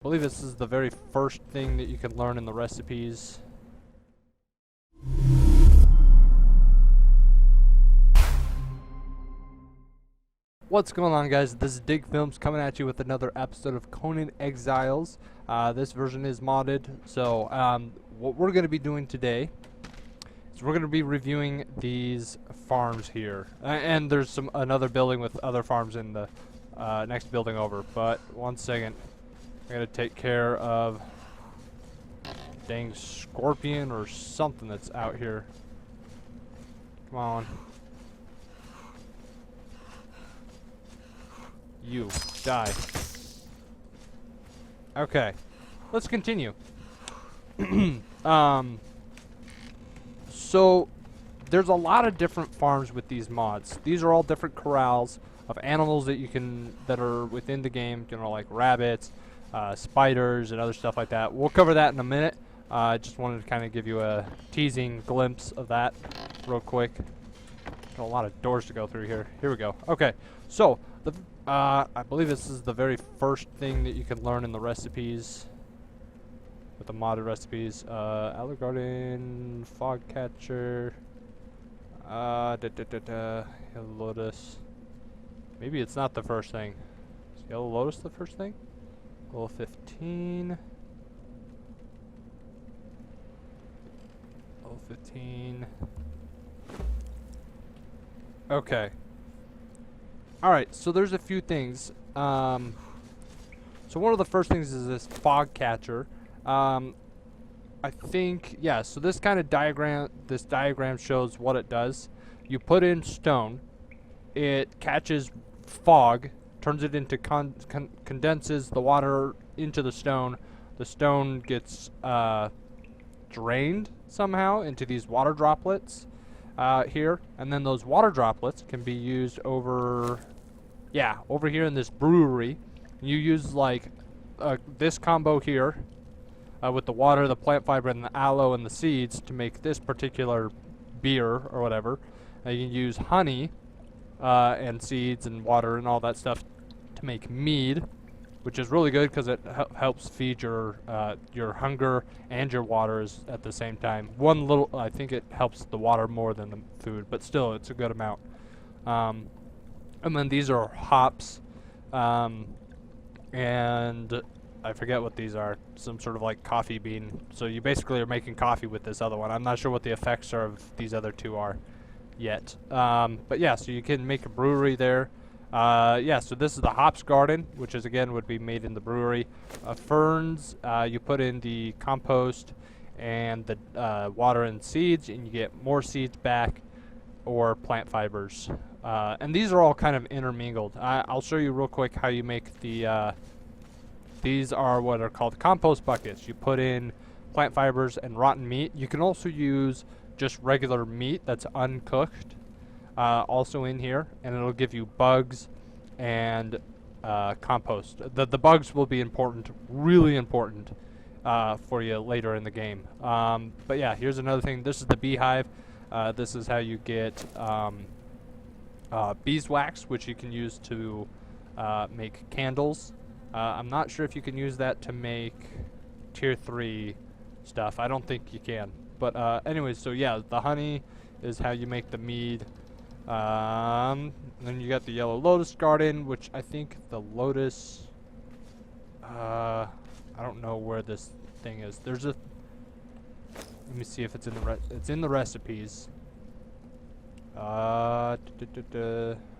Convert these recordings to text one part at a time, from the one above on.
I believe this is the very first thing that you can learn in the recipes. What's going on, guys? This is Dig Films coming at you with another episode of Conan Exiles. This version is modded, so what we're going to be doing today is we're going to be reviewing these farms here. And there's another building with other farms in the next building over. But one second, I got to take care of dang scorpion or something that's out here. Come on. You die. Okay, let's continue. So there's a lot of different farms with these mods. These are all different corrals of animals that are within the game. You know, like rabbits, spiders, and other stuff like that. We'll cover that in a minute. I just wanted to kind of give you a teasing glimpse of that real quick. Got a lot of doors to go through here. Here we go. Okay, so I believe this is the very first thing that you can learn in the recipes, with the modded recipes. Aloe Garden, Fog Catcher, Yellow Lotus. Maybe it's not the first thing. Is Yellow Lotus the first thing? Level 15. Level 15. Okay. Alright, so there's a few things. So one of the first things is this fog catcher. I think, yeah, so this kind of diagram shows what it does. You put in stone, it catches fog, turns it into, condenses the water into the stone gets drained somehow into these water droplets here, and then those water droplets can be used over here in this brewery. You use like this combo here with the water, the plant fiber, and the aloe and the seeds to make this particular beer or whatever. You can use honey and seeds and water and all that stuff to make mead, which is really good because it helps feed your hunger and your waters at the same time. I think it helps the water more than the food, but still, it's a good amount. And then these are hops, and I forget what these are. Some sort of like coffee bean. So you basically are making coffee with this other one. I'm not sure what the effects of these other two are yet. But yeah, so you can make a brewery there. Yeah, so this is the hops garden, which is again would be made in the brewery. Ferns, you put in the compost and the water and seeds, and you get more seeds back or plant fibers. And these are all kind of intermingled. I'll show you real quick how you make the these are what are called compost buckets. You put in plant fibers and rotten meat. You can also use just regular meat that's uncooked also in here, and it'll give you bugs and compost. The bugs will be important, really important for you later in the game. But yeah, here's another thing. This is the Beehive. This is how you get beeswax, which you can use to make candles. I'm not sure if you can use that to make tier 3 stuff. I don't think you can. But anyways, so yeah, the honey is how you make the mead. Then you got the Yellow Lotus garden, which I think the Lotus, I don't know where this thing is. There's a, let me see if it's in it's in the recipes. I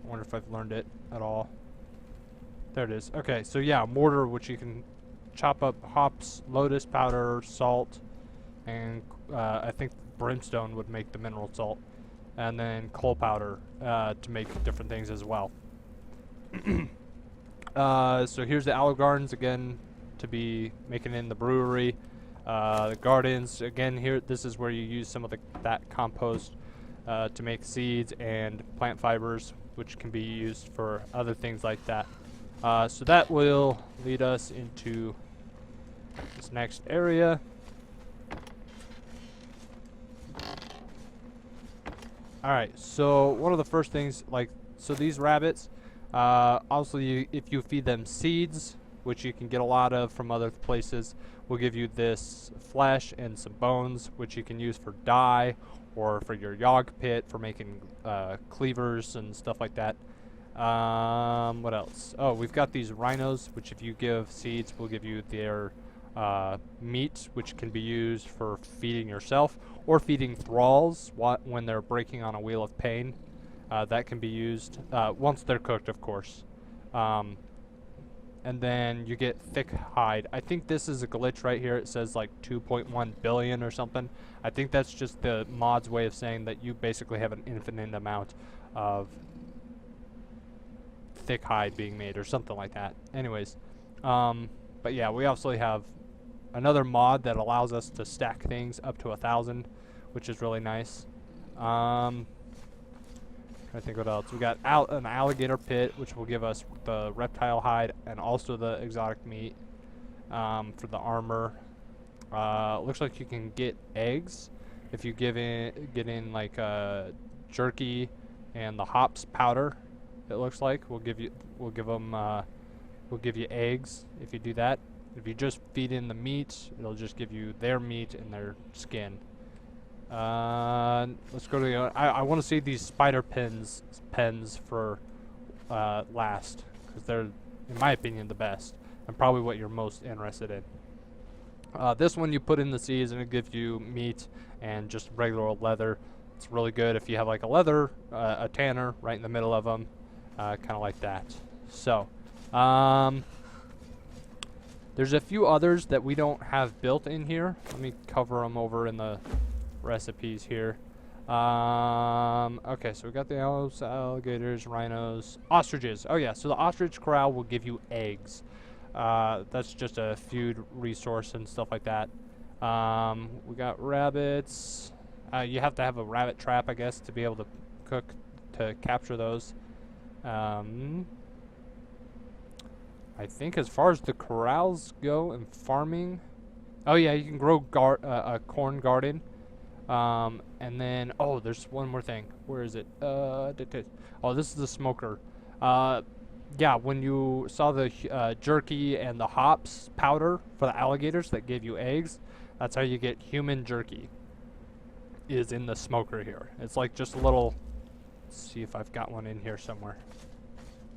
wonder if I've learned it at all. There it is. Okay, so yeah, mortar, which you can chop up hops, lotus powder, salt, and I think brimstone would make the mineral salt. And then coal powder to make different things as well. So here's the Aloe Gardens again to be making in the brewery. The gardens again here. This is where you use some of that compost to make seeds and plant fibers, which can be used for other things like that. So that will lead us into this next area. Alright, so one of the first things, so these rabbits, also if you feed them seeds, which you can get a lot of from other places, will give you this flesh and some bones, which you can use for dye or for your yog pit for making cleavers and stuff like that. What else? Oh, we've got these rhinos, which if you give seeds will give you their meat, which can be used for feeding yourself or feeding thralls when they're breaking on a wheel of pain. That can be used once they're cooked, of course. And then you get thick hide. I think this is a glitch right here. It says like 2.1 billion or something. I think that's just the mod's way of saying that you basically have an infinite amount of thick hide being made or something like that. Anyways, but yeah, we obviously have another mod that allows us to stack things up to 1,000, which is really nice. I think what else we got, an alligator pit, which will give us the reptile hide and also the exotic meat for the armor. Looks like you can get eggs if you get in like jerky and the hops powder. It looks like we'll give you eggs if you do that. If you just feed in the meat, it'll just give you their meat and their skin. Let's go to the I want to see these spider pens for last, because they're, in my opinion, the best and probably what you're most interested in. This one you put in the seeds and it gives you meat and just regular old leather. It's really good if you have like a leather, a tanner right in the middle of them, kind of like that. So, there's a few others that we don't have built in here. Let me cover them over in the recipes here. Okay, so we got the owls, alligators, rhinos, ostriches. Oh yeah, so the ostrich corral will give you eggs. That's just a food resource and stuff like that. We got rabbits. You have to have a rabbit trap, I guess, to be able to capture those. I think as far as the corrals go and farming, oh yeah, you can grow a corn garden. And then, oh, there's one more thing. Where is it? Oh, this is the smoker. Yeah, when you saw the jerky and the hops powder for the alligators that gave you eggs, that's how you get human jerky, is in the smoker here. It's like just a little, let's see if I've got one in here somewhere.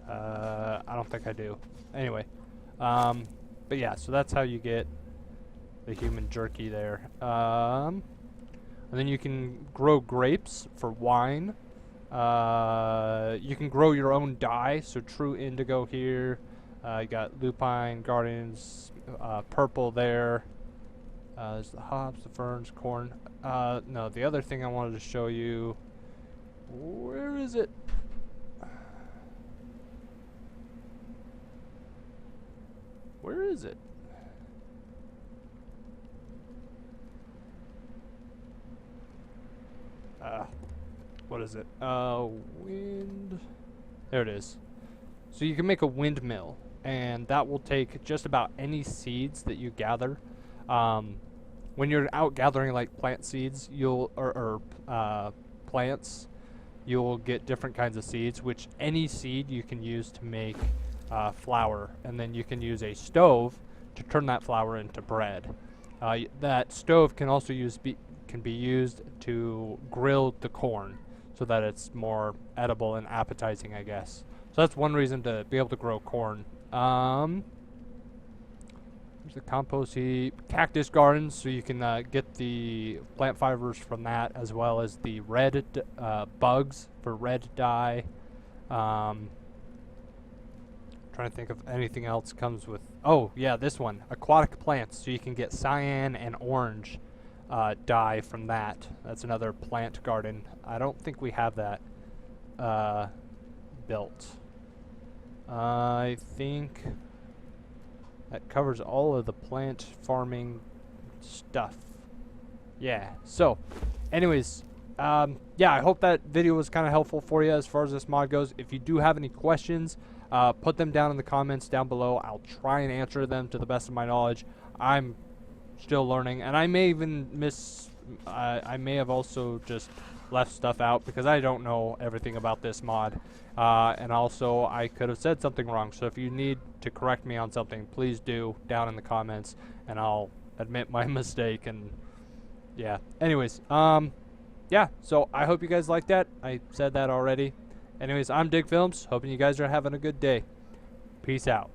I don't think I do. Anyway, but yeah, so that's how you get the human jerky there. And then you can grow grapes for wine. You can grow your own dye, so true indigo here. You got lupine, gardens, purple there. There's the hops, the ferns, corn. No, the other thing I wanted to show you. Where is it? Where is it? What is it? Wind. There it is. So you can make a windmill, and that will take just about any seeds that you gather. When you're out gathering like plant seeds, plants, you'll get different kinds of seeds, which any seed you can use to make flour, and then you can use a stove to turn that flour into bread. That stove can also can be used to grill the corn so that it's more edible and appetizing, I guess. So that's one reason to be able to grow corn. There's the compost heap, cactus gardens, so you can get the plant fibers from that, as well as the red bugs for red dye. Trying to think of anything else comes with. Oh yeah, this one, aquatic plants, so you can get cyan and orange dye from that. That's another plant garden. I don't think we have that built. I think that covers all of the plant farming stuff. Yeah, so anyways, yeah, I hope that video was kind of helpful for you as far as this mod goes. If you do have any questions, put them down in the comments down below. I'll try and answer them to the best of my knowledge. I'm still learning, and I may even I may have also just left stuff out because I don't know everything about this mod. And also, I could have said something wrong. So if you need to correct me on something, please do down in the comments, and I'll admit my mistake. And yeah. Anyways, yeah. So I hope you guys like that. I said that already. Anyways, I'm Dig Films. Hoping you guys are having a good day. Peace out.